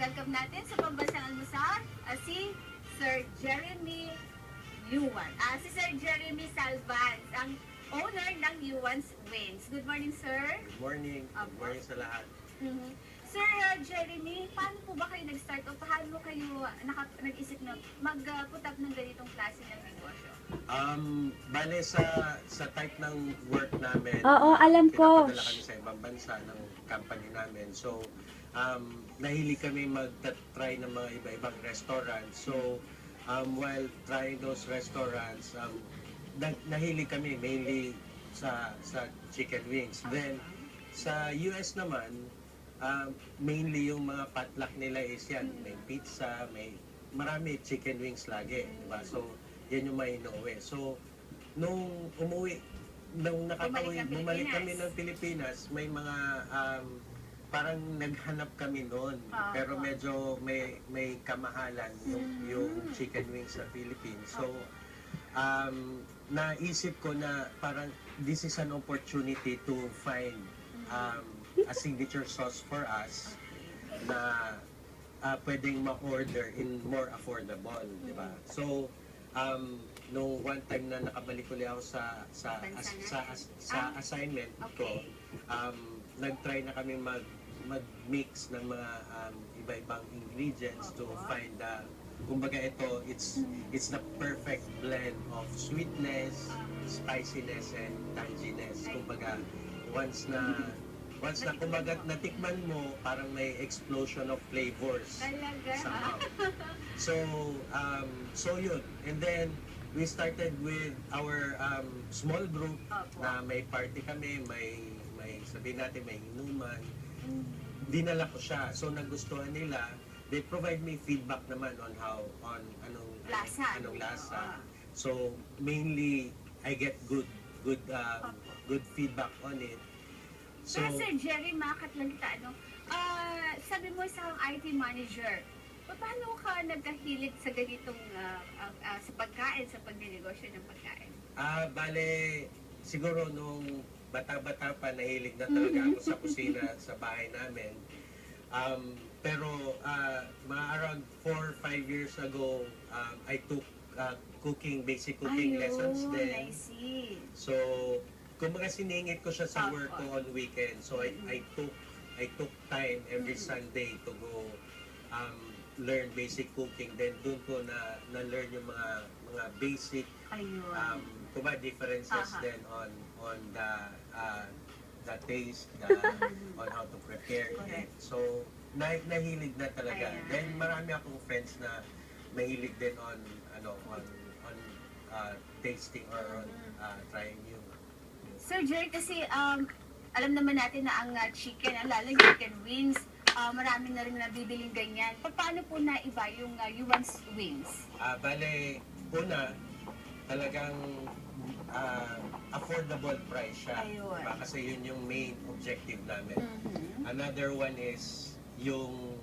i-welcome natin sa pambansang almusal si Sir Jeremy Yuan. Si Sir Jeremy Salvans, ang owner ng Yuan's Wings. Good morning, sir. Good morning. Good morning sa lahat. Sir Jeremy, paano po ba kayo nag-start o paano kayo nag-isip na mag-put up ng ganitong klase ng negosyo? Bale sa type ng work namin, Oo, alam ko. pinapadala kami sa ibang bansa ng company namin. So, nahilig kami mag-try ng mga iba-ibang restaurants. So, while trying those restaurants, nahilig kami mainly sa chicken wings. Then, sa US naman, mainly yung mga potluck nila is yan, may pizza, may marami chicken wings lagi, diba? So, yan yung may inuwi. So, nung bumalik kami ng Pilipinas, may mga parang naghanap kami noon. Pero medyo may kamahalan yung chicken wings sa Philippines. So, naisip ko na parang this is an opportunity to find a signature sauce for us na pwedeng ma-order in more affordable, di ba? So, nung one time na nakabalik ulit ako sa assignment ko, nag-try na kami mag-mix ng mga iba-ibang ingredients to find kumbaga ito, it's the perfect blend of sweetness, spiciness, and tanginess. Kumbaga, once na kumbaga natikman mo, parang may explosion of flavors. Somehow. So yun. And then, we started with our small group na may party kami, may sabihin natin, may inuman. Dinala ko siya. So, nagustuhan nila. They provide me feedback naman on anong lasa. So, mainly, I get good feedback on it. So, Sir Jerry, makakat lang kita, sabi mo sa IT manager, paano ka nagkahilig sa ganitong sa pagkain, sa pagninegosyo ng pagkain? Bale, siguro nung bata-bata pa, nahilig na talaga ako sa kusina sa bahay namin. Pero mga around 4 or 5 years ago, I took basic cooking lessons din. I see. So, kumbaga siningit ko siya sa work ko on weekend. So, I took time every Sunday to go learn basic cooking. Then, doon ko na-learn yung mga basic differences then on the taste, on how to prepare it. So, nahilig na talaga. Then, marami akong friends na mahilig din on tasting or on trying new. Sir Jerry, kasi alam naman natin na ang chicken, lalo chicken wings, marami na rin nabibiling ganyan. Paano po naiba yung Yuan's Wings? Bale, una, talagang affordable price siya. Diba? Kasi yun yung main objective namin. Another one is yung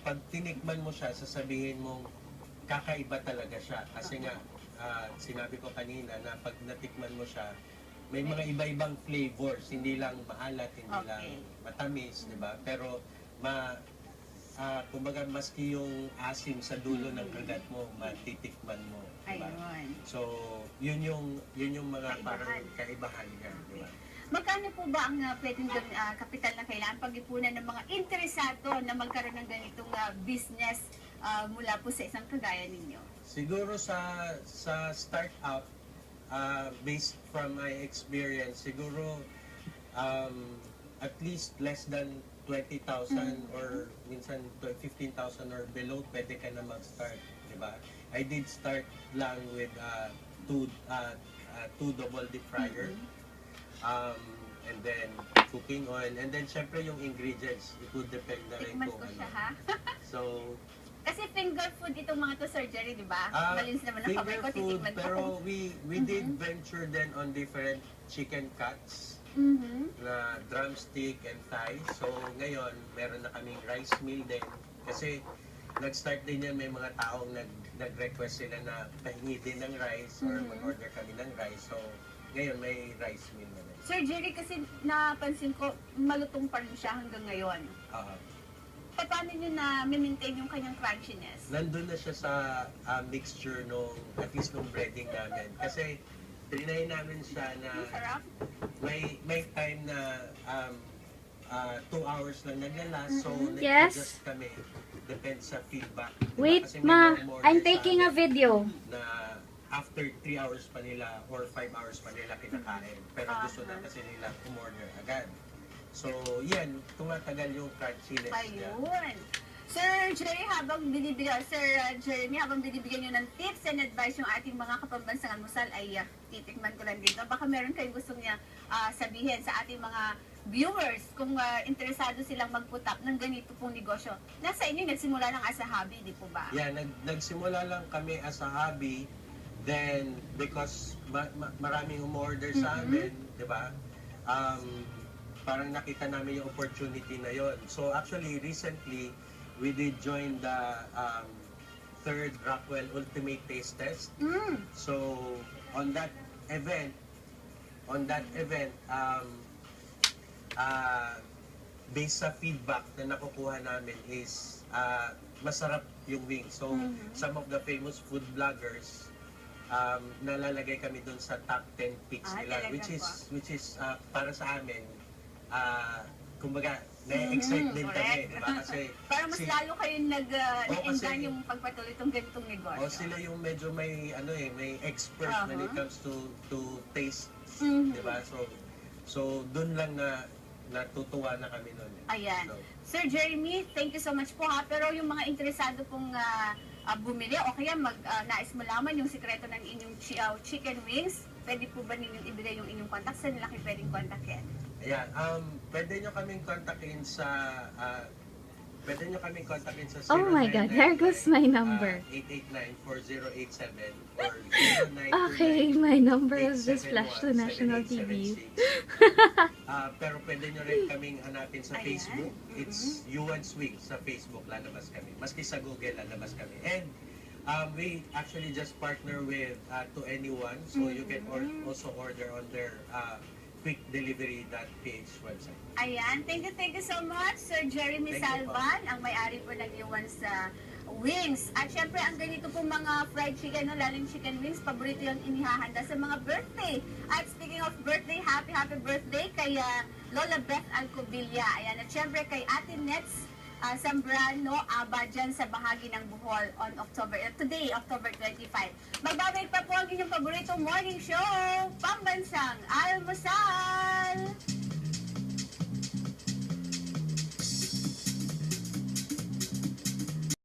pag tinikman mo siya, sasabihin mong kakaiba talaga siya. Kasi nga, sinabi ko kanina na pag natikman mo siya, may mga iba-ibang flavors, hindi lang maalat, hindi lang matamis, di ba? Pero kumbaga maski yung asim sa dulo ng kagat mo, matitikman mo, di ba? So, yun yung mga parang kaibahan niya, di ba? Magkano po ba ang pwedeng kapital na kailangan pag-ipunan ng mga interesado na magkaroon ng ganitong business mula po sa isang kagaya ninyo? Siguro sa startup, based from my experience, siguro at least less than 20,000 or minsan 15,000 or below, pwede ka na mag-start, di ba? I did start lang with two double deep fryer, and then cooking oil, and then syempre yung ingredients, it would depend na rin kung ano. So, kasi finger food itong mga to, surgery, di ba? Malinis naman ang kamay ko, titikman ko. Pero we did venture then on different chicken cuts, na drumstick and thigh. So ngayon, meron na kaming rice meal din. Kasi nag-start din yan, may mga taong nag-request sila na pahingi din ng rice or mag-order kami ng rice. So ngayon, may rice meal na rin. Sir Jerry, kasi napansin ko, malutong pa rin siya hanggang ngayon. paano nyo na maintain yung kanyang crunchiness? Nandun na siya sa mixture nung, at least nung breading namin. Kasi trinay namin siya na Ang sarap. may time na 2 hours lang naglalast. So, Yes. nag-adjust kami. Depends sa feedback. Diba? Wait, Kasi may ma. umorder I'm sa taking a amin video. na after 3 hours pa nila or 5 hours pa nila kinakain. Pero gusto na kasi nila umorder agad. So, yan, tumatagal yung crunchiness niya. Ayun. Sir Jerry, Jeremy, habang binibigyan nyo ng tips and advice yung ating mga kapambansang almusal, ay titikman ko lang dito. Baka meron kayong gusto niya sabihin sa ating mga viewers kung interesado silang magputap ng ganito pong negosyo. Nasa inyo, nagsimula lang as a hobby, di po ba? Yeah, nagsimula lang kami as a hobby. Then, because maraming umorder sa amin, di ba? Parang nakita namin yung opportunity na yon. So actually, recently, we did join the third Rockwell Ultimate Taste Test. So on that event, based sa feedback na nakukuha namin is masarap yung wings. So some of the famous food bloggers, nalalagay kami dun sa top 10 picks nila, talaga which is para sa amin, kumbaga, na-excite din kami, correct. di ba? Kasi Para mas lalo kayong nag-engan kasi- yung pagpatuloy itong ganitong negosyo. sila yung medyo may may expert when it comes to taste, di ba? So doon lang natutuwa na kami noon. Ayan. So, Sir Jeremy, thank you so much po ha. Pero yung mga interesado pong bumili o kaya nais malaman yung sikreto ng inyong chicken wings, pwede po ba ninyong ibigay yung inyong contact? Saan nila kayo pwedeng kontakin? ayan, pwede nyo kaming kontakin sa Oh my God, there goes my number. 889-4087 or Okay, my number is just flashed to national TV. Pero pwede nyo rin kaming hanapin sa Ayan. Facebook. It's Yuan's Week sa Facebook, lalabas kami. Maski sa Google, lalabas kami. And we actually just partner with To Anyone, so you can also order on their quickdelivery.ph website. Ayan, thank you so much, Sir Jeremy Thank you po. Salvan, ang may-ari po ng Yuan's Wings. At syempre, ang ganito pong mga fried chicken, laling chicken wings, paborito yung inihahanda sa mga birthday. At speaking of birthday, happy birthday kay Lola Beth Alcobilla. Ayan, at syempre kay Ate Nets Zambrano Aba dyan sa bahagi ng Bohol on today, October 25. Magbabalik pa po ang inyong paboritong morning show, Pambansang Almusal!